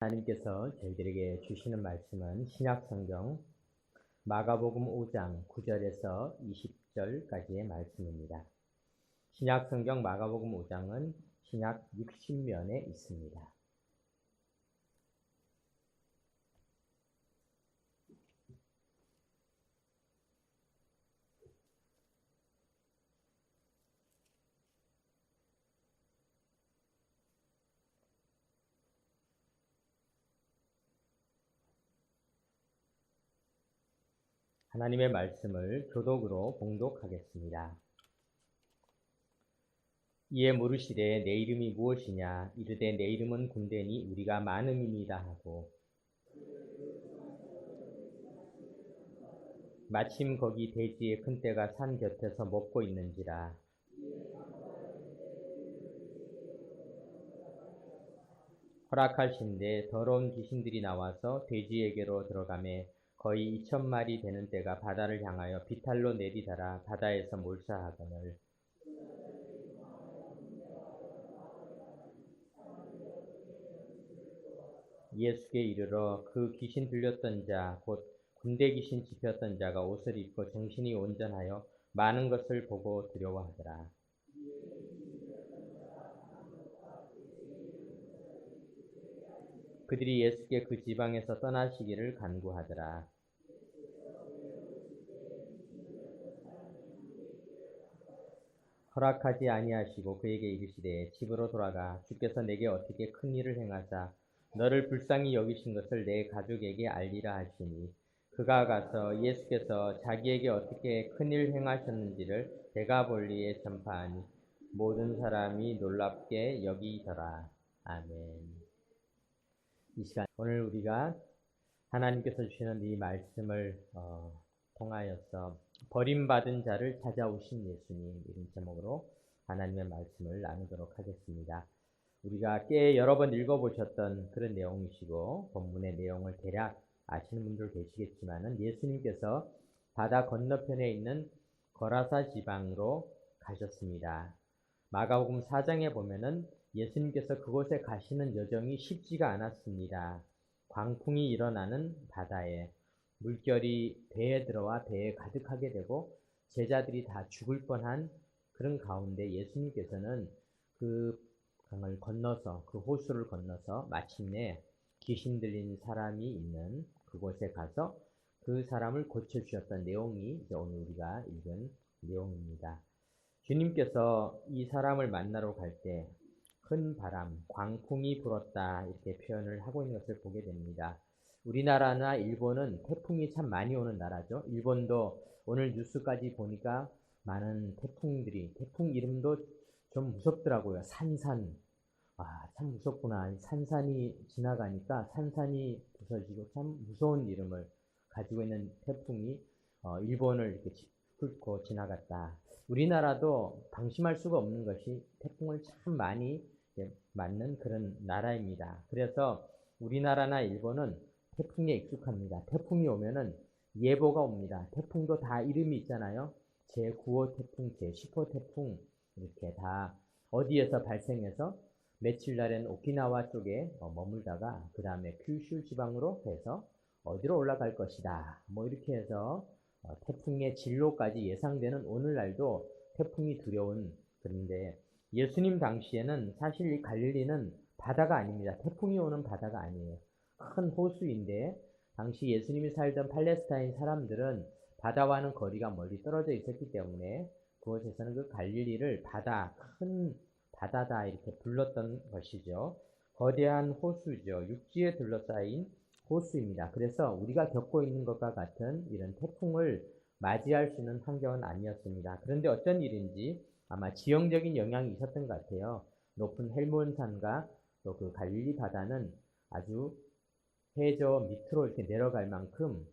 하나님께서 저희들에게 주시는 말씀은 신약성경 마가복음 5장 9절에서 20절까지의 말씀입니다. 신약성경 마가복음 5장은 신약 60면에 있습니다. 하나님의 말씀을 교독으로 봉독하겠습니다. 이에 물으시되 내 이름이 무엇이냐? 이르되 내 이름은 군대니 우리가 많음이니이다 하고 마침 거기 돼지의 큰 떼가 산 곁에서 먹고 있는지라. 허락하신데 더러운 귀신들이 나와서 돼지에게로 들어가매 거의 2,000마리 되는 떼가 바다를 향하여 비탈로 내리다라 바다에서 몰사하거늘 예수께 이르러 그 귀신 들렸던 자 곧 군대 귀신 집혔던 자가 옷을 입고 정신이 온전하여 많은 것을 보고 두려워하더라. 그들이 예수께 그 지방에서 떠나시기를 간구하더라. 허락하지 아니하시고 그에게 이르시되 집으로 돌아가 주께서 내게 어떻게 큰 일을 행하사 너를 불쌍히 여기신 것을 내 가족에게 알리라 하시니 그가 가서 예수께서 자기에게 어떻게 큰 일 행하셨는지를 데가볼리에 전파하니 모든 사람이 놀랍게 여기더라. 아멘. 이 시간 오늘 우리가 하나님께서 주시는 이 말씀을 통하여서 버림받은 자를 찾아오신 예수님, 이런 제목으로 하나님의 말씀을 나누도록 하겠습니다. 우리가 꽤 여러 번 읽어보셨던 그런 내용이시고 본문의 내용을 대략 아시는 분들 계시겠지만은 예수님께서 바다 건너편에 있는 거라사 지방으로 가셨습니다. 마가복음 4장에 보면은 예수님께서 그곳에 가시는 여정이 쉽지가 않았습니다. 광풍이 일어나는 바다에 물결이 배에 들어와 배에 가득하게 되고 제자들이 다 죽을 뻔한 그런 가운데 예수님께서는 그 강을 건너서 그 호수를 건너서 마침내 귀신 들린 사람이 있는 그곳에 가서 그 사람을 고쳐주셨던 내용이 이제 오늘 우리가 읽은 내용입니다. 주님께서 이 사람을 만나러 갈 때 큰 바람, 광풍이 불었다 이렇게 표현을 하고 있는 것을 보게 됩니다. 우리나라나 일본은 태풍이 참 많이 오는 나라죠. 일본도 오늘 뉴스까지 보니까 많은 태풍들이, 태풍 이름도 좀 무섭더라고요. 산산. 참 무섭구나. 산산이 지나가니까 산산이 부서지고 참 무서운 이름을 가지고 있는 태풍이 일본을 이렇게 훑고 지나갔다. 우리나라도 방심할 수가 없는 것이 태풍을 참 많이 맞는 그런 나라입니다. 그래서 우리나라나 일본은 태풍에 익숙합니다. 태풍이 오면은 예보가 옵니다. 태풍도 다 이름이 있잖아요. 제9호 태풍, 제10호 태풍 이렇게 다 어디에서 발생해서 며칠 날엔 오키나와 쪽에 머물다가 그 다음에 큐슈 지방으로 해서 어디로 올라갈 것이다. 뭐 이렇게 해서 태풍의 진로까지 예상되는 오늘날도 태풍이 두려운 그런데 예수님 당시에는 사실 이 갈릴리는 바다가 아닙니다. 태풍이 오는 바다가 아니에요. 큰 호수인데 당시 예수님이 살던 팔레스타인 사람들은 바다와는 거리가 멀리 떨어져 있었기 때문에 그곳에서는 그 갈릴리를 바다, 큰 바다다 이렇게 불렀던 것이죠. 거대한 호수죠. 육지에 둘러싸인 호수입니다. 그래서 우리가 겪고 있는 것과 같은 이런 태풍을 맞이할 수 있는 환경은 아니었습니다. 그런데 어쩐 일인지 아마 지형적인 영향이 있었던 것 같아요. 높은 헬몬산과 또 그 갈릴리 바다는 아주 해저 밑으로 이렇게 내려갈 만큼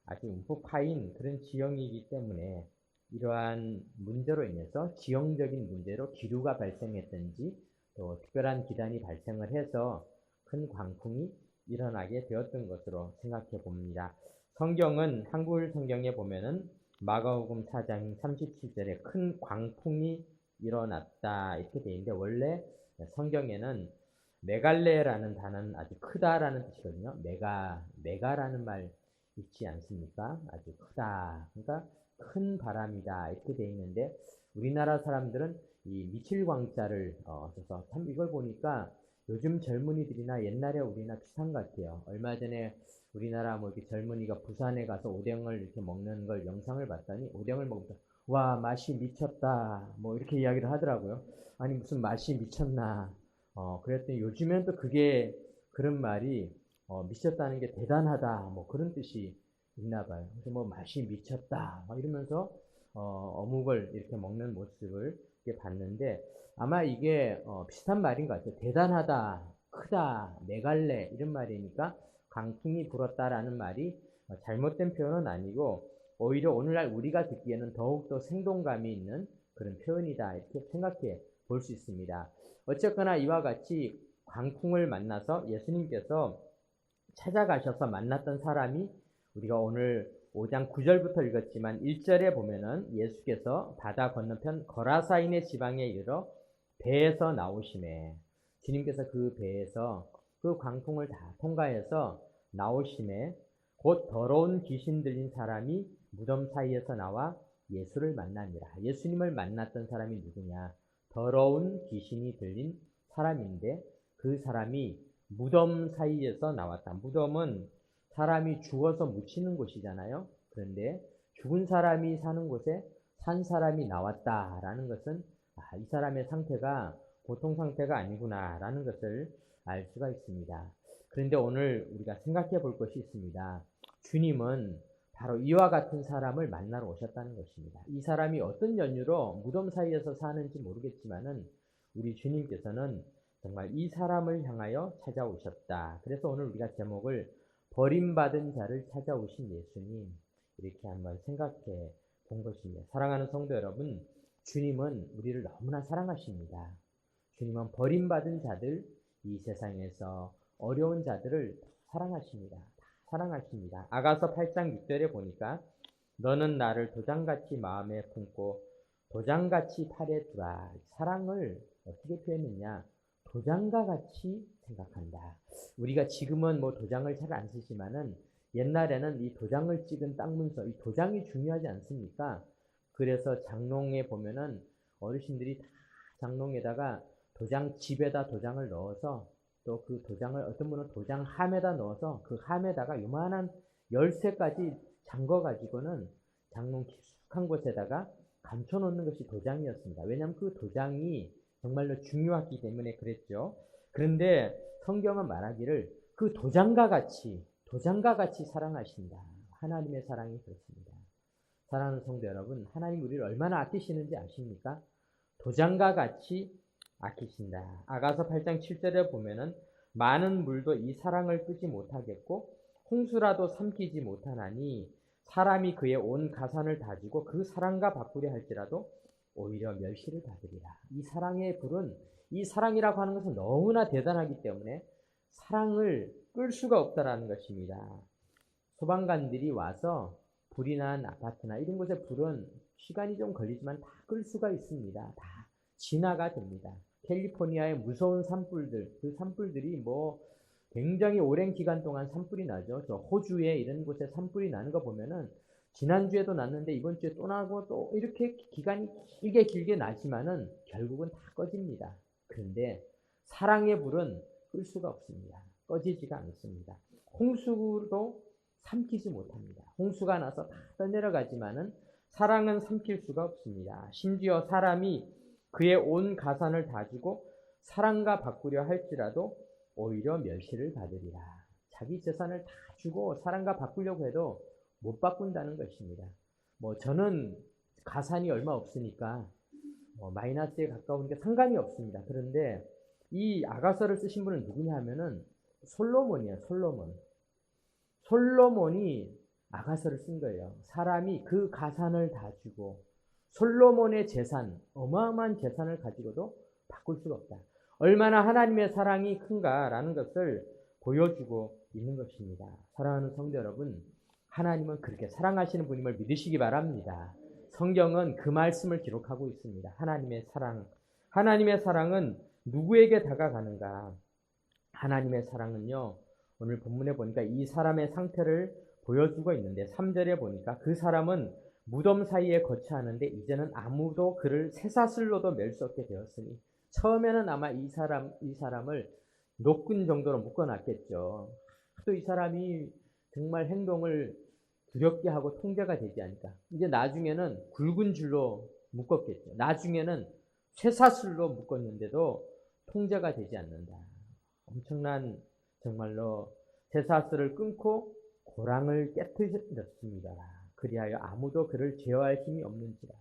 아주 움푹 파인 그런 지형이기 때문에 이러한 문제로 인해서 지형적인 문제로 기류가 발생했든지 또 특별한 기단이 발생을 해서 큰 광풍이 일어나게 되었던 것으로 생각해 봅니다. 성경은 한글 성경에 보면은 마가복음 4장 37절에 큰 광풍이 일어났다 이렇게 되어 있는데 원래 성경에는 메갈레라는 단어는 아주 크다라는 뜻이거든요. 메가라는 말 있지 않습니까? 아주 크다. 그러니까 큰 바람이다. 이렇게 돼 있는데 우리나라 사람들은 이 미칠광자를 써서 참 이걸 보니까 요즘 젊은이들이나 옛날에 우리나 비슷한 것 같아요. 얼마 전에 우리나라 뭐 이렇게 젊은이가 부산에 가서 오뎅을 이렇게 먹는 걸 영상을 봤더니 오뎅을 먹으면서 와 맛이 미쳤다 뭐 이렇게 이야기를 하더라고요. 아니 무슨 맛이 미쳤나. 그랬더니 요즘엔 또 그게 그런 말이 미쳤다는 게 대단하다 뭐 그런 뜻이 있나 봐요. 그래서 뭐 맛이 미쳤다 막 이러면서 어묵을 이렇게 먹는 모습을 이렇게 봤는데 아마 이게 비슷한 말인 것 같아요. 대단하다, 크다, 메갈레 이런 말이니까 강풍이 불었다라는 말이 잘못된 표현은 아니고 오히려 오늘날 우리가 듣기에는 더욱더 생동감이 있는 그런 표현이다 이렇게 생각해 볼 수 있습니다. 어쨌거나 이와 같이 광풍을 만나서 예수님께서 찾아가셔서 만났던 사람이 우리가 오늘 5장 9절부터 읽었지만 1절에 보면은 예수께서 바다 건너편 거라사인의 지방에 이르러 배에서 나오심에 주님께서 그 배에서 그 광풍을 다 통과해서 나오심에 곧 더러운 귀신 들린 사람이 무덤 사이에서 나와 예수를 만납니다. 예수님을 만났던 사람이 누구냐? 더러운 귀신이 들린 사람인데 그 사람이 무덤 사이에서 나왔다. 무덤은 사람이 죽어서 묻히는 곳이잖아요. 그런데 죽은 사람이 사는 곳에 산 사람이 나왔다라는 것은 이 사람의 상태가 보통 상태가 아니구나라는 것을 알 수가 있습니다. 그런데 오늘 우리가 생각해 볼 것이 있습니다. 주님은 바로 이와 같은 사람을 만나러 오셨다는 것입니다. 이 사람이 어떤 연유로 무덤 사이에서 사는지 모르겠지만은 우리 주님께서는 정말 이 사람을 향하여 찾아오셨다. 그래서 오늘 우리가 제목을 버림받은 자를 찾아오신 예수님 이렇게 한번 생각해 본 것입니다. 사랑하는 성도 여러분, 주님은 우리를 너무나 사랑하십니다. 주님은 버림받은 자들, 이 세상에서 어려운 자들을 사랑하십니다. 사랑하십니다. 아가서 8장 6절에 보니까 너는 나를 도장같이 마음에 품고 도장같이 팔에 두라. 사랑을 어떻게 표현했냐? 도장과 같이 생각한다. 우리가 지금은 뭐 도장을 잘 안 쓰지만은 옛날에는 이 도장을 찍은 땅 문서, 이 도장이 중요하지 않습니까? 그래서 장롱에 보면은 어르신들이 다 장롱에다가 집에다 도장을 넣어서 또 그 도장을 어떤 분은 도장 함에다 넣어서 그 함에다가 요만한 열쇠까지 잠궈 가지고는 장롱 깊숙한 곳에다가 감춰 놓는 것이 도장이었습니다. 왜냐하면 그 도장이 정말로 중요하기 때문에 그랬죠. 그런데 성경은 말하기를 그 도장과 같이 사랑하신다. 하나님의 사랑이 그렇습니다. 사랑하는 성도 여러분, 하나님 우리를 얼마나 아끼시는지 아십니까? 도장과 같이 아끼신다. 아가서 8장 7절에 보면은 많은 물도 이 사랑을 끄지 못하겠고 홍수라도 삼키지 못하나니 사람이 그의 온 가산을 다지고 그 사랑과 바꾸려 할지라도 오히려 멸시를 받으리라. 이 사랑의 불은 이 사랑이라고 하는 것은 너무나 대단하기 때문에 사랑을 끌 수가 없다라는 것입니다. 소방관들이 와서 불이 난 아파트나 이런 곳에 불은 시간이 좀 걸리지만 다 끌 수가 있습니다. 다 진화가 됩니다. 캘리포니아의 무서운 산불들, 그 산불들이 뭐 굉장히 오랜 기간 동안 산불이 나죠. 저 호주에 이런 곳에 산불이 나는 거 보면은 지난주에도 났는데 이번 주에 또 나고 또 이렇게 기간이 길게 나지만은 결국은 다 꺼집니다. 그런데 사랑의 불은 끌 수가 없습니다. 꺼지지가 않습니다. 홍수도 삼키지 못합니다. 홍수가 나서 다 떠내려가지만은 사랑은 삼킬 수가 없습니다. 심지어 사람이 그의 온 가산을 다주고 사랑과 바꾸려 할지라도 오히려 멸시를 받으리라. 자기 재산을 다 주고 사랑과 바꾸려고 해도 못 바꾼다는 것입니다. 뭐 저는 가산이 얼마 없으니까 마이너스에 가까우니까 상관이 없습니다. 그런데 이 아가서를 쓰신 분은 누구냐 하면은 솔로몬이에요. 솔로몬이 아가서를 쓴 거예요. 사람이 그 가산을 다 주고 솔로몬의 재산, 어마어마한 재산을 가지고도 바꿀 수가 없다. 얼마나 하나님의 사랑이 큰가라는 것을 보여주고 있는 것입니다. 사랑하는 성도 여러분, 하나님은 그렇게 사랑하시는 분임을 믿으시기 바랍니다. 성경은 그 말씀을 기록하고 있습니다. 하나님의 사랑은 누구에게 다가가는가? 하나님의 사랑은요, 오늘 본문에 보니까 이 사람의 상태를 보여주고 있는데 3절에 보니까 그 사람은 무덤 사이에 거처하는데 이제는 아무도 그를 쇠사슬로도 맬 수 없게 되었으니, 처음에는 아마 이 사람을 노끈 정도로 묶어놨겠죠. 또 이 사람이 정말 행동을 두렵게 하고 통제가 되지 않을까. 이제 나중에는 굵은 줄로 묶었겠죠. 나중에는 쇠사슬로 묶었는데도 통제가 되지 않는다. 엄청난 정말로 쇠사슬을 끊고 고랑을 깨뜨렸습니다. 그리하여 아무도 그를 제어할 힘이 없는지라.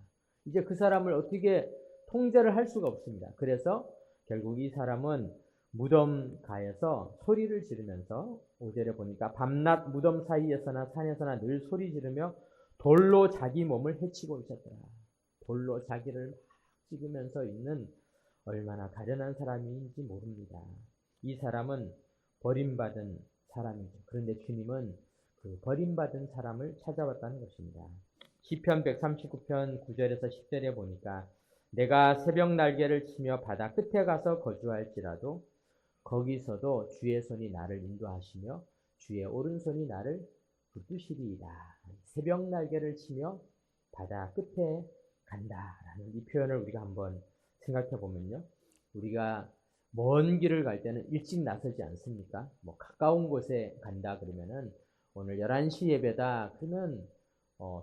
이제 그 사람을 어떻게 통제를 할 수가 없습니다. 그래서 결국 이 사람은 무덤가에서 소리를 지르면서 5절에 보니까 밤낮 무덤 사이에서나 산에서나 늘 소리 지르며 돌로 자기 몸을 해치고 있었더라. 돌로 자기를 막 찍으면서 있는 얼마나 가련한 사람인지 모릅니다. 이 사람은 버림받은 사람이죠. 그런데 주님은 그 버림받은 사람을 찾아왔다는 것입니다. 시편 139편 9절에서 10절에 보니까 내가 새벽 날개를 치며 바다 끝에 가서 거주할지라도 거기서도 주의 손이 나를 인도하시며 주의 오른손이 나를 붙드시리이다. 새벽 날개를 치며 바다 끝에 간다라는 이 표현을 우리가 한번 생각해 보면요. 우리가 먼 길을 갈 때는 일찍 나서지 않습니까? 뭐 가까운 곳에 간다 그러면은 오늘 11시 예배다 그러면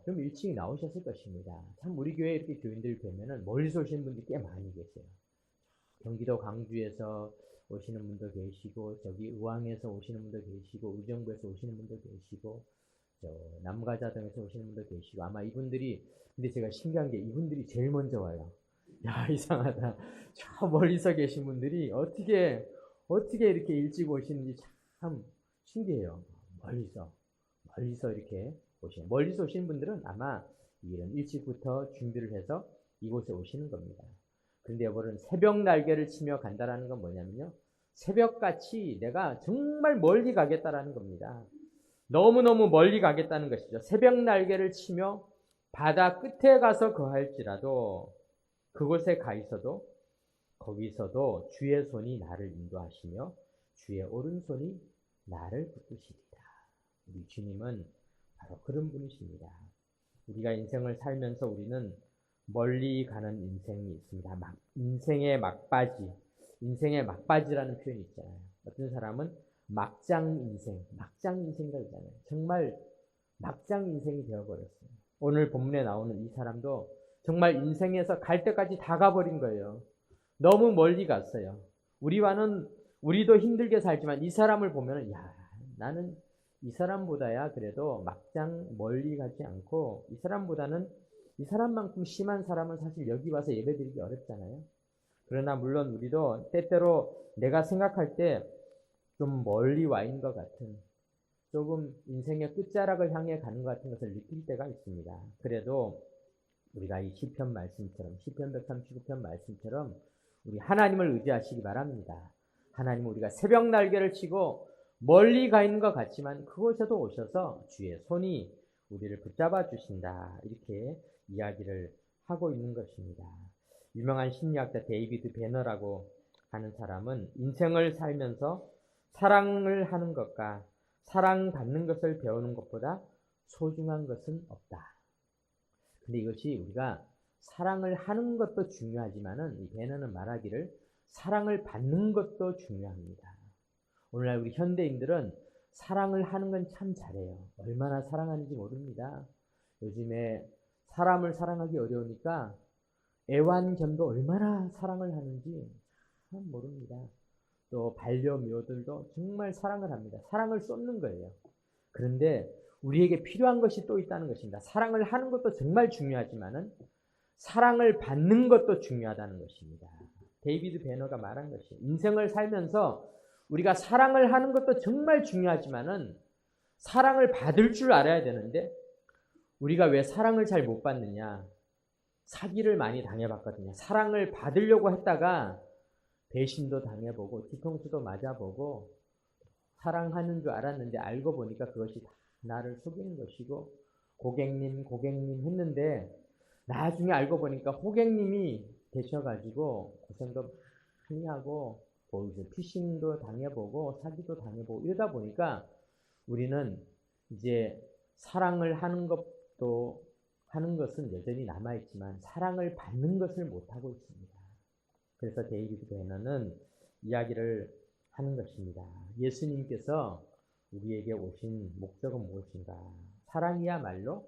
좀 일찍 나오셨을 것입니다. 참 우리 교회 이렇게 교인들 뵈면은 멀리서 오시는 분들이 꽤 많이 계세요. 경기도 광주에서 오시는 분도 계시고, 저기 의왕에서 오시는 분도 계시고, 의정부에서 오시는 분도 계시고, 남가자동에서 오시는 분도 계시고, 아마 이분들이, 근데 제가 신기한 게 이분들이 제일 먼저 와요. 야, 이상하다. 저 멀리서 계신 분들이 어떻게 이렇게 일찍 오시는지 참 신기해요. 멀리서 이렇게 오시는. 멀리서 오시는 분들은 아마 이런 일찍부터 준비를 해서 이곳에 오시는 겁니다. 그런데 여러분, 새벽 날개를 치며 간다라는 건 뭐냐면요. 새벽같이 내가 정말 멀리 가겠다라는 겁니다. 너무너무 멀리 가겠다는 것이죠. 새벽 날개를 치며 바다 끝에 가서 거할지라도 그곳에 가 있어도 거기서도 주의 손이 나를 인도하시며 주의 오른손이 나를 붙드시리라. 우리 주님은 바로 그런 분이십니다. 우리가 인생을 살면서 우리는 멀리 가는 인생이 있습니다. 인생의 막바지라는 표현이 있잖아요. 어떤 사람은 막장 인생이라고 하잖아요. 정말 막장 인생이 되어버렸어요. 오늘 본문에 나오는 이 사람도 정말 인생에서 갈 때까지 다 가버린 거예요. 너무 멀리 갔어요. 우리도 힘들게 살지만 이 사람을 보면 나는 이 사람보다야 그래도 막장 멀리 가지 않고 이 사람만큼 심한 사람은 사실 여기 와서 예배드리기 어렵잖아요. 그러나 물론 우리도 때때로 내가 생각할 때 좀 멀리 와 있는 것 같은, 조금 인생의 끝자락을 향해 가는 것 같은 것을 느낄 때가 있습니다. 그래도 우리가 이 시편 말씀처럼, 시편 139편 말씀처럼 우리 하나님을 의지하시기 바랍니다. 하나님은 우리가 새벽 날개를 치고 멀리 가 있는 것 같지만 그곳에도 오셔서 주의 손이 우리를 붙잡아 주신다. 이렇게 이야기를 하고 있는 것입니다. 유명한 심리학자 데이비드 배너라고 하는 사람은 인생을 살면서 사랑을 하는 것과 사랑받는 것을 배우는 것보다 소중한 것은 없다. 근데 이것이 우리가 사랑을 하는 것도 중요하지만은 이 배너는 말하기를 사랑을 받는 것도 중요합니다. 오늘날 우리 현대인들은 사랑을 하는 건 참 잘해요. 얼마나 사랑하는지 모릅니다. 요즘에 사람을 사랑하기 어려우니까 애완견도 얼마나 사랑을 하는지 참 모릅니다. 또 반려묘들도 정말 사랑을 합니다. 사랑을 쏟는 거예요. 그런데 우리에게 필요한 것이 또 있다는 것입니다. 사랑을 하는 것도 정말 중요하지만은 사랑을 받는 것도 중요하다는 것입니다. 데이비드 배너가 말한 것이 인생을 살면서 우리가 사랑을 하는 것도 정말 중요하지만은 사랑을 받을 줄 알아야 되는데 우리가 왜 사랑을 잘 못 받느냐? 사기를 많이 당해봤거든요. 사랑을 받으려고 했다가 배신도 당해보고 뒤통수도 맞아보고 사랑하는 줄 알았는데 알고 보니까 그것이 다 나를 속이는 것이고 고객님 했는데 나중에 알고 보니까 호객님이 되셔가지고 고생도 많이 하고 뭐 이제 피싱도 당해보고 사기도 당해보고 이러다 보니까 우리는 이제 사랑을 하는 것은 여전히 남아있지만 사랑을 받는 것을 못하고 있습니다. 그래서 데이비드 베너는 이야기를 하는 것입니다. 예수님께서 우리에게 오신 목적은 무엇인가? 사랑이야말로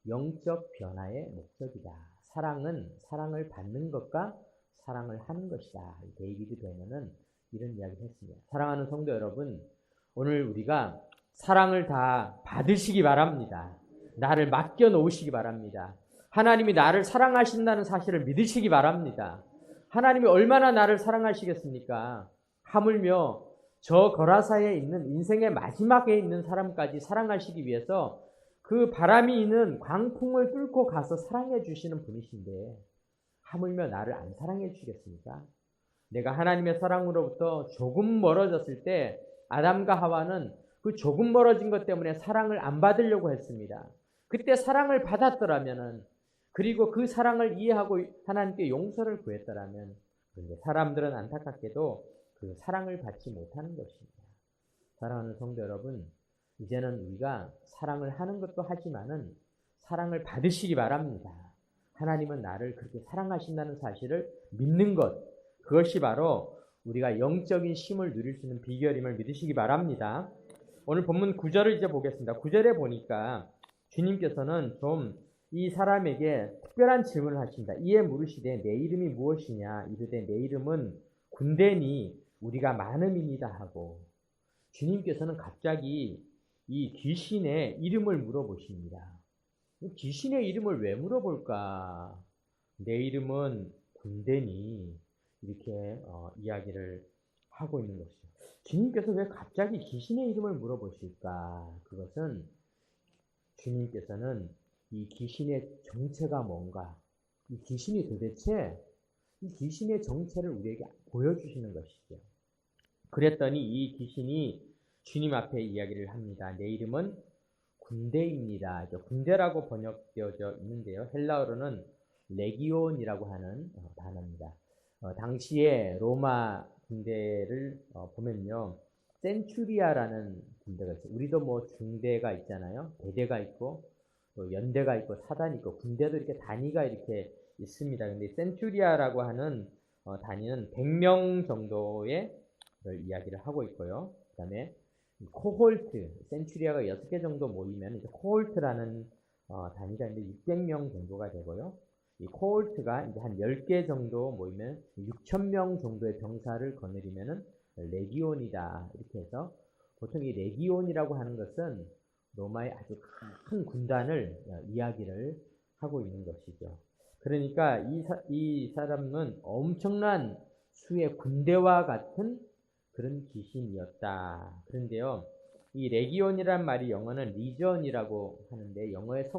영적 변화의 목적이다. 사랑은 사랑을 받는 것과 사랑을 하는 것이다. 데이비드 베너는 이런 이야기를 했습니다. 사랑하는 성도 여러분, 오늘 우리가 사랑을 다 받으시기 바랍니다. 나를 맡겨놓으시기 바랍니다. 하나님이 나를 사랑하신다는 사실을 믿으시기 바랍니다. 하나님이 얼마나 나를 사랑하시겠습니까? 하물며 저 거라사에 있는 인생의 마지막에 있는 사람까지 사랑하시기 위해서 그 바람이 있는 광풍을 뚫고 가서 사랑해 주시는 분이신데 하물며 나를 안 사랑해 주시겠습니까? 내가 하나님의 사랑으로부터 조금 멀어졌을 때 아담과 하와는 그 조금 멀어진 것 때문에 사랑을 안 받으려고 했습니다. 그때 사랑을 받았더라면은, 그리고 그 사랑을 이해하고 하나님께 용서를 구했더라면, 그런데 사람들은 안타깝게도 그 사랑을 받지 못하는 것입니다. 사랑하는 성도 여러분, 이제는 우리가 사랑을 하는 것도 하지만은 사랑을 받으시기 바랍니다. 하나님은 나를 그렇게 사랑하신다는 사실을 믿는 것, 그것이 바로 우리가 영적인 쉼을 누릴 수 있는 비결임을 믿으시기 바랍니다. 오늘 본문 9절을 이제 보겠습니다. 9절에 보니까 주님께서는 좀 이 사람에게 특별한 질문을 하십니다. 이에 물으시되 내 이름이 무엇이냐? 이르되 내 이름은 군대니 우리가 많음이니이다 하고, 주님께서는 갑자기 이 귀신의 이름을 물어보십니다. 귀신의 이름을 왜 물어볼까? 내 이름은 군대니 이렇게 이야기를 하고 있는 것이죠. 주님께서 왜 갑자기 귀신의 이름을 물어보실까? 그것은 주님께서는 이 귀신의 정체가 뭔가, 이 귀신이 도대체 이 귀신의 정체를 우리에게 보여주시는 것이죠. 그랬더니 이 귀신이 주님 앞에 이야기를 합니다. 내 이름은 군대입니다. 군대라고 번역되어져 있는데요. 헬라어로는 레기온이라고 하는 단어입니다. 당시에 로마 군대를 보면요, 센츄리아라는 군대가 있어요. 우리도 뭐 중대가 있잖아요. 대대가 있고 또 연대가 있고 사단이 있고 군대도 이렇게 단위가 이렇게 있습니다. 근데 센츄리아라고 하는 단위는 100명 정도의 이야기를 하고 있고요. 그 다음에 코홀트, 센츄리아가 6개 정도 모이면 이제 코홀트라는 단위가 있는데 600명 정도가 되고요. 이 코홀트가 이제 한 10개 정도 모이면 6,000명 정도의 병사를 거느리면은 레기온이다. 이렇게 해서 보통 이 레기온이라고 하는 것은 로마의 아주 큰 군단을 이야기를 하고 있는 것이죠. 그러니까 이 사람은 엄청난 수의 군대와 같은 그런 귀신이었다. 그런데요, 이 레기온이란 말이 영어는 리전이라고 하는데 영어의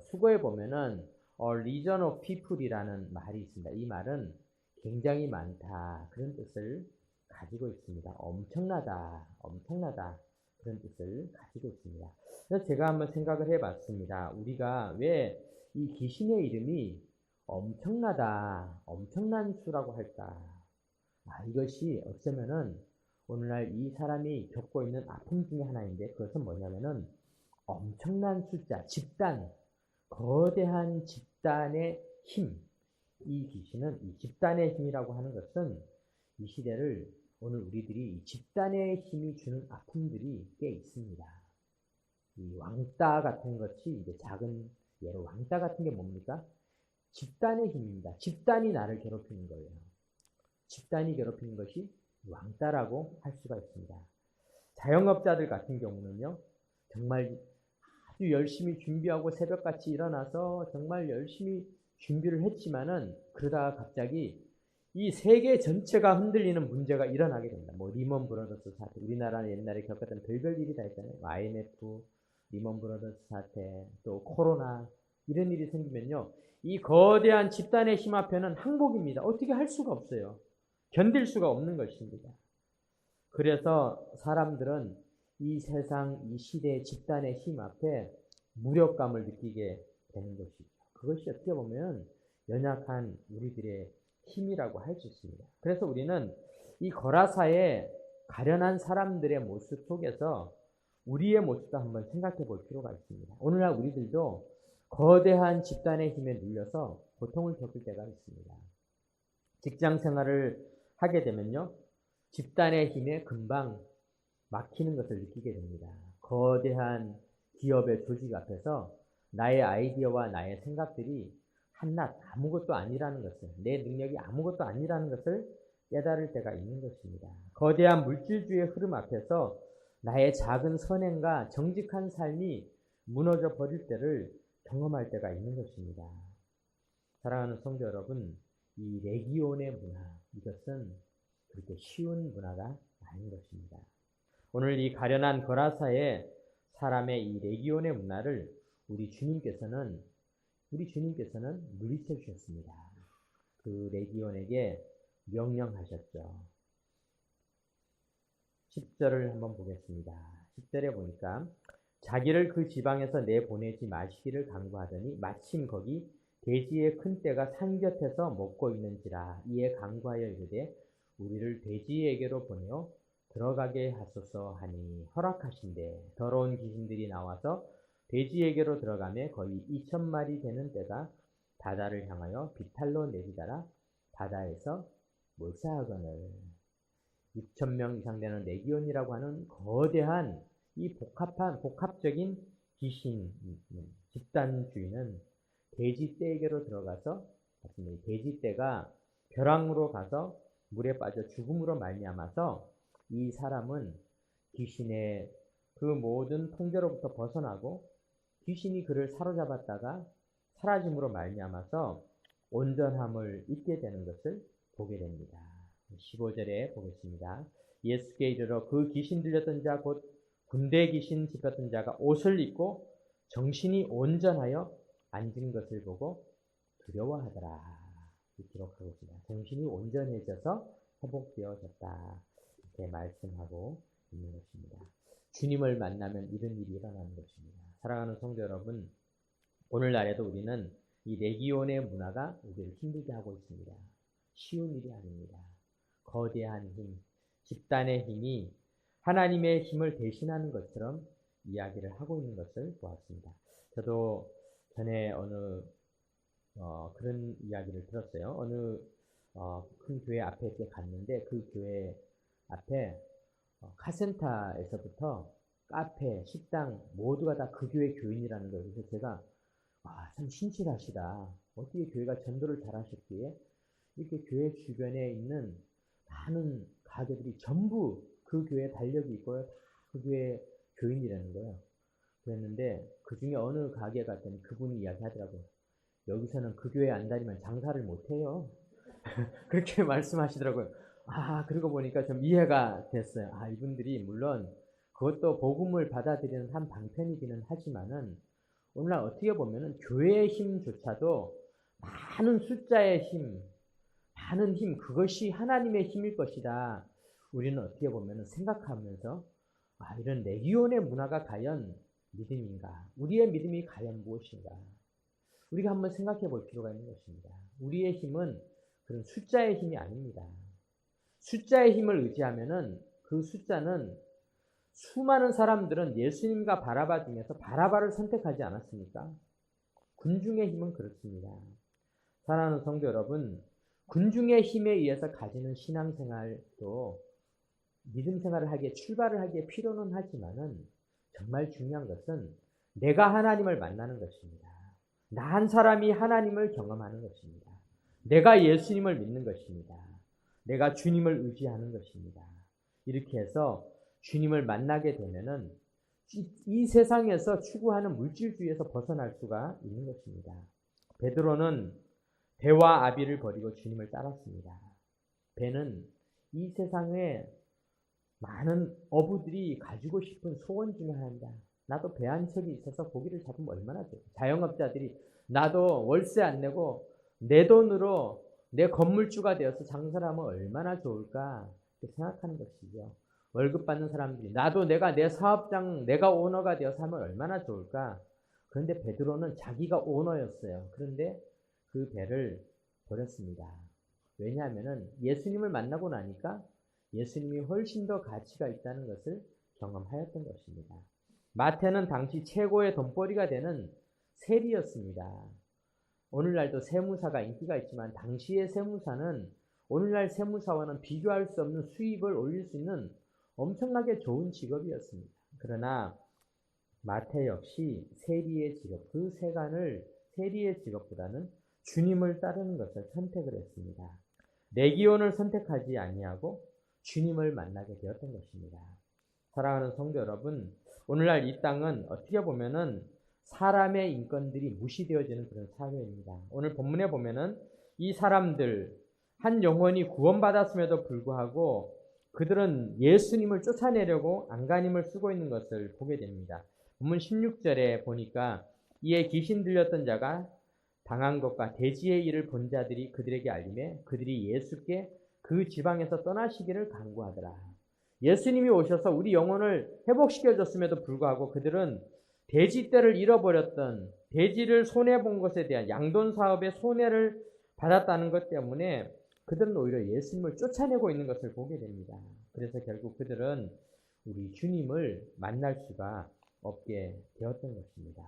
수거에 보면은 Legion of People이라는 말이 있습니다. 이 말은 굉장히 많다, 그런 뜻을 가지고 있습니다. 엄청나다, 엄청나다, 그런 뜻을 가지고 있습니다. 그래서 제가 한번 생각을 해봤습니다. 우리가 왜 이 귀신의 이름이 엄청나다, 엄청난 수라고 할까? 이것이 어쩌면은 오늘날 이 사람이 겪고 있는 아픔 중에 하나인데, 그것은 뭐냐면은 엄청난 숫자, 집단, 거대한 집단의 힘. 이 귀신은 이 집단의 힘이라고 하는 것은 이 시대를 오늘 우리들이 이 집단의 힘이 주는 아픔들이 꽤 있습니다. 이 왕따 같은 것이 이제 작은 예로, 왕따 같은 게 뭡니까? 집단의 힘입니다. 집단이 나를 괴롭히는 거예요. 집단이 괴롭히는 것이 왕따라고 할 수가 있습니다. 자영업자들 같은 경우는요, 정말 아주 열심히 준비하고 새벽같이 일어나서 정말 열심히 준비를 했지만은 그러다가 갑자기 이 세계 전체가 흔들리는 문제가 일어나게 됩니다. 뭐 리먼 브러더스 사태, 우리나라는 옛날에 겪었던 별별 일이 다 있잖아요. IMF, 리먼 브러더스 사태, 또 코로나, 이런 일이 생기면요, 이 거대한 집단의 힘 앞에는 항복입니다. 어떻게 할 수가 없어요. 견딜 수가 없는 것입니다. 그래서 사람들은 이 세상, 이 시대의 집단의 힘 앞에 무력감을 느끼게 되는 것이죠. 그것이 어떻게 보면 연약한 우리들의 힘이라고 할 수 있습니다. 그래서 우리는 이 거라사의 가련한 사람들의 모습 속에서 우리의 모습도 한번 생각해 볼 필요가 있습니다. 오늘날 우리들도 거대한 집단의 힘에 눌려서 고통을 겪을 때가 있습니다. 직장 생활을 하게 되면요, 집단의 힘에 금방 막히는 것을 느끼게 됩니다. 거대한 기업의 조직 앞에서 나의 아이디어와 나의 생각들이 한낱 아무것도 아니라는 것을, 내 능력이 아무것도 아니라는 것을 깨달을 때가 있는 것입니다. 거대한 물질주의 흐름 앞에서 나의 작은 선행과 정직한 삶이 무너져 버릴 때를 경험할 때가 있는 것입니다. 사랑하는 성도 여러분, 이 레기온의 문화, 이것은 그렇게 쉬운 문화가 아닌 것입니다. 오늘 이 가련한 거라사의 사람의 이 레기온의 문화를 우리 주님께서는 물리쳐 주셨습니다. 그 레기온에게 명령하셨죠. 10절을 한번 보겠습니다. 10절에 보니까 자기를 그 지방에서 내보내지 마시기를 강구하더니 마침 거기 돼지의 큰 떼가 산 곁에서 먹고 있는지라. 이에 강구하여 이르되 우리를 돼지에게로 보내어 들어가게 하소서 하니 허락하신대. 더러운 귀신들이 나와서 돼지에게로 들어가매 거의 2,000마리 되는 떼가 바다를 향하여 비탈로 내리다라 바다에서 몰사하거늘. 6,000명 이상 되는 레기온이라고 하는 거대한 이 복합적인 귀신 집단주의는 돼지떼에게로 들어가서, 돼지떼가 벼랑으로 가서 물에 빠져 죽음으로 말미암아서 이 사람은 귀신의 그 모든 통제로부터 벗어나고 귀신이 그를 사로잡았다가 사라짐으로 말미암아서 온전함을 잊게 되는 것을 보게 됩니다. 15절에 보겠습니다. 예수께 이르러 그 귀신 들렸던 자 곧 군대 귀신 짚었던 자가 옷을 입고 정신이 온전하여 앉은 것을 보고 두려워하더라. 기록하고 있습니다. 정신이 온전해져서 회복되어졌다. 이렇게 말씀하고 있는 것입니다. 주님을 만나면 이런 일이 일어나는 것입니다. 사랑하는 성도 여러분, 오늘날에도 우리는 이 레기온의 문화가 우리를 힘들게 하고 있습니다. 쉬운 일이 아닙니다. 거대한 힘, 집단의 힘이 하나님의 힘을 대신하는 것처럼 이야기를 하고 있는 것을 보았습니다. 저도 전에 그런 이야기를 들었어요. 어느 큰 교회 앞에 이렇게 갔는데 그 교회 앞에 카센터에서부터 카페, 식당 모두가 다 그 교회 교인이라는 거예요. 그래서 제가 참 신실하시다. 어떻게 교회가 전도를 잘하셨기에 이렇게 교회 주변에 있는 많은 가게들이 전부 그 교회에 달력이 있고요. 다 그 교회 교인이라는 거예요. 그랬는데 그 중에 어느 가게 갔더니 그분이 이야기하더라고요. 여기서는 그 교회 안 다니면 장사를 못해요. 그렇게 말씀하시더라고요. 그러고 보니까 좀 이해가 됐어요. 이분들이 물론 그것도 복음을 받아들이는 한 방편이기는 하지만은 오늘날 어떻게 보면은 교회의 힘조차도 많은 숫자의 힘, 많은 힘, 그것이 하나님의 힘일 것이다. 우리는 어떻게 보면은 생각하면서 이런 레기온의 문화가 과연 믿음인가? 우리의 믿음이 과연 무엇인가? 우리가 한번 생각해 볼 필요가 있는 것입니다. 우리의 힘은 그런 숫자의 힘이 아닙니다. 숫자의 힘을 의지하면은 그 숫자는 수많은 사람들은 예수님과 바라바 중에서 바라바를 선택하지 않았습니까? 군중의 힘은 그렇습니다. 사랑하는 성도 여러분, 군중의 힘에 의해서 가지는 신앙생활도 믿음 생활을 하기에 출발을 하기에 필요는 하지만은 정말 중요한 것은 내가 하나님을 만나는 것입니다. 나 한 사람이 하나님을 경험하는 것입니다. 내가 예수님을 믿는 것입니다. 내가 주님을 의지하는 것입니다. 이렇게 해서 주님을 만나게 되면은 이 세상에서 추구하는 물질주의에서 벗어날 수가 있는 것입니다. 베드로는 배와 아비를 버리고 주님을 따랐습니다. 배는 이 세상에 많은 어부들이 가지고 싶은 소원 중에 하나입니다. 나도 배 한 척이 있어서 고기를 잡으면 얼마나 좋을까. 자영업자들이 나도 월세 안 내고 내 돈으로 내 건물주가 되어서 장사를 하면 얼마나 좋을까 생각하는 것이죠. 월급 받는 사람들이 나도 내가 내 사업장 내가 오너가 되어서 하면 얼마나 좋을까. 그런데 베드로는 자기가 오너였어요. 그런데 그 배를 버렸습니다. 왜냐하면 예수님을 만나고 나니까 예수님이 훨씬 더 가치가 있다는 것을 경험하였던 것입니다. 마태는 당시 최고의 돈벌이가 되는 세리였습니다. 오늘날도 세무사가 인기가 있지만 당시의 세무사는 오늘날 세무사와는 비교할 수 없는 수입을 올릴 수 있는 엄청나게 좋은 직업이었습니다. 그러나 마태 역시 세리의 직업, 그 세간을 세리의 직업보다는 주님을 따르는 것을 선택을 했습니다. 레기온을 선택하지 아니하고 주님을 만나게 되었던 것입니다. 사랑하는 성도 여러분, 오늘날 이 땅은 어떻게 보면은 사람의 인권들이 무시되어지는 그런 사회입니다. 오늘 본문에 보면은 이 사람들, 한 영혼이 구원받았음에도 불구하고 그들은 예수님을 쫓아내려고 안간힘을 쓰고 있는 것을 보게 됩니다. 본문 16절에 보니까 이에 귀신 들렸던 자가 당한 것과 대지의 일을 본 자들이 그들에게 알림해 그들이 예수께 그 지방에서 떠나시기를 간구하더라. 예수님이 오셔서 우리 영혼을 회복시켜줬음에도 불구하고 그들은 대지떼를 잃어버렸던, 대지를 손해본 것에 대한 양돈 사업에 손해를 받았다는 것 때문에 그들은 오히려 예수님을 쫓아내고 있는 것을 보게 됩니다. 그래서 결국 그들은 우리 주님을 만날 수가 없게 되었던 것입니다.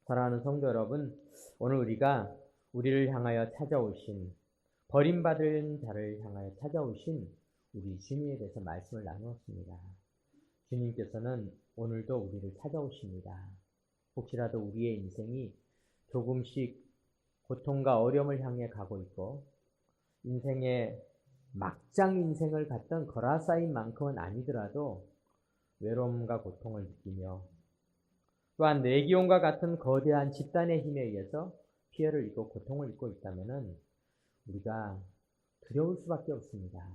사랑하는 성도 여러분, 오늘 우리가 우리를 향하여 찾아오신, 버림받은 자를 향하여 찾아오신 우리 주님에 대해서 말씀을 나누었습니다. 주님께서는 오늘도 우리를 찾아오십니다. 혹시라도 우리의 인생이 조금씩 고통과 어려움을 향해 가고 있고 인생의 막장 인생을 갔던 거라사인만큼은 아니더라도 외로움과 고통을 느끼며 또한 레기온과 같은 거대한 집단의 힘에 의해서 피해를 입고 고통을 입고 있다면 우리가 두려울 수밖에 없습니다.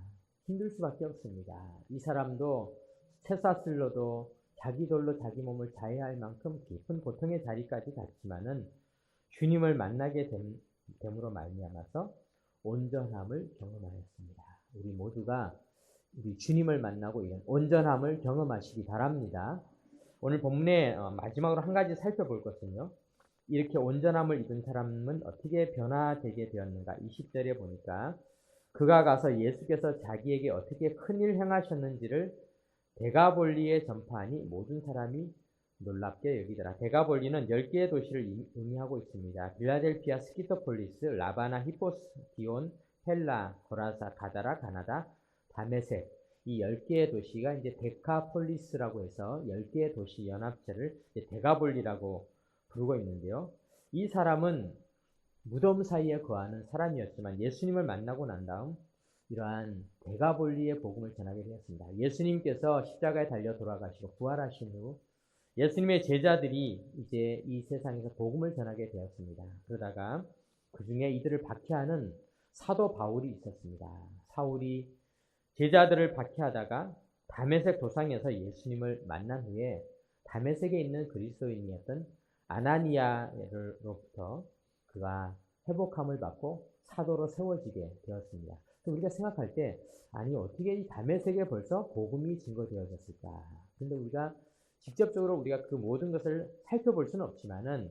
힘들 수밖에 없습니다. 이 사람도 쇠사슬로도 자기 돌로 자기 몸을 자해할 만큼 깊은 고통의 자리까지 갔지만은 주님을 만나게 됨으로 말미암아서 온전함을 경험하였습니다. 우리 모두가 우리 주님을 만나고 이런 온전함을 경험하시기 바랍니다. 오늘 본문의 마지막으로 한 가지 살펴볼 것은요. 이렇게 온전함을 입은 사람은 어떻게 변화되게 되었는가. 20절에 보니까 그가 가서 예수께서 자기에게 어떻게 큰일 행하셨는지를 데가볼리에 전파하니 모든 사람이 놀랍게 여기더라. 데가볼리는 10개의 도시를 의미하고 있습니다. 빌라델피아, 스키토폴리스, 라바나, 히포스, 디온, 헬라, 고라사, 가다라, 가나다, 다메섹. 이 10개의 도시가 이제 데카폴리스라고 해서 10개의 도시 연합체를 데가볼리라고 부르고 있는데요. 이 사람은 무덤 사이에 거하는 사람이었지만 예수님을 만나고 난 다음 이러한 데가볼리의 복음을 전하게 되었습니다. 예수님께서 십자가에 달려 돌아가시고 부활하신 후 예수님의 제자들이 이제 이 세상에서 복음을 전하게 되었습니다. 그러다가 그 중에 이들을 박해하는 사도 바울이 있었습니다. 사울이 제자들을 박해하다가 다메섹 도상에서 예수님을 만난 후에 다메섹에 있는 그리스도인이었던 아나니아로부터 그가 회복함을 받고 사도로 세워지게 되었습니다. 우리가 생각할 때 아니 어떻게 이 다메섹에 벌써 복음이 증거되어졌을까? 그런데 우리가 직접적으로 우리가 그 모든 것을 살펴볼 수는 없지만은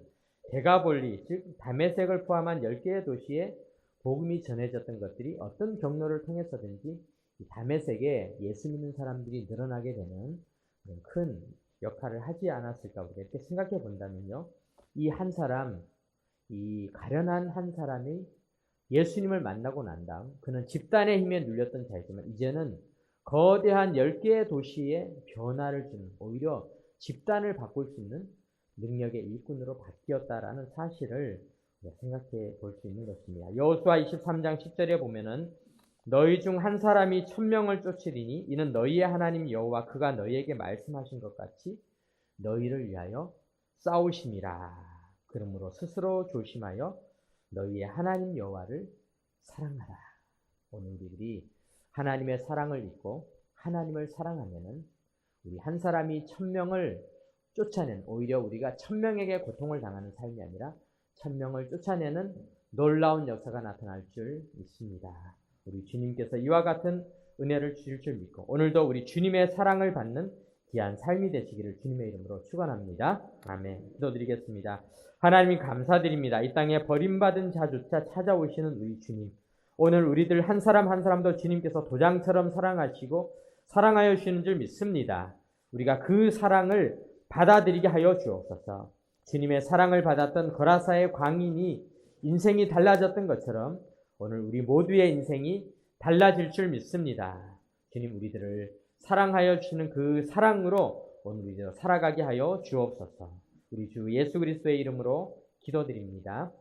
데가볼리 즉 다메섹을 포함한 10개의 도시에 복음이 전해졌던 것들이 어떤 경로를 통해서든지 이 다메섹에 예수 믿는 사람들이 늘어나게 되는 그런 큰 역할을 하지 않았을까 우리가 이렇게 생각해 본다면요. 이 한 사람, 이 가련한 한 사람이 예수님을 만나고 난 다음 그는 집단의 힘에 눌렸던 자이지만 이제는 거대한 10개의 도시에 변화를 주는 오히려 집단을 바꿀 수 있는 능력의 일꾼으로 바뀌었다라는 사실을 생각해 볼 수 있는 것입니다. 여호수아 23장 10절에 보면은 너희 중 한 사람이 1000명을 쫓으리니 이는 너희의 하나님 여호와 그가 너희에게 말씀하신 것 같이 너희를 위하여 싸우심이라. 그러므로 스스로 조심하여 너희의 하나님 여호와를 사랑하라. 오늘 우리들이 하나님의 사랑을 잊고 하나님을 사랑하면은 우리 한 사람이 1000명을 쫓아낸 오히려 우리가 1000명에게 고통을 당하는 삶이 아니라 1000명을 쫓아내는 놀라운 역사가 나타날 줄 믿습니다. 우리 주님께서 이와 같은 은혜를 주실 줄 믿고 오늘도 우리 주님의 사랑을 받는 귀한 삶이 되시기를 주님의 이름으로 축원합니다. 아멘. 기도드리겠습니다. 하나님 감사드립니다. 이 땅에 버림받은 자조차 찾아오시는 우리 주님. 오늘 우리들 한 사람 한 사람도 주님께서 도장처럼 사랑하시고 사랑하여 주시는 줄 믿습니다. 우리가 그 사랑을 받아들이게 하여 주옵소서. 주님의 사랑을 받았던 거라사의 광인이 인생이 달라졌던 것처럼 오늘 우리 모두의 인생이 달라질 줄 믿습니다. 주님, 우리들을 사랑하여 주시는 그 사랑으로 오늘 우리들 살아가게 하여 주옵소서. 우리 주 예수 그리스도의 이름으로 기도드립니다.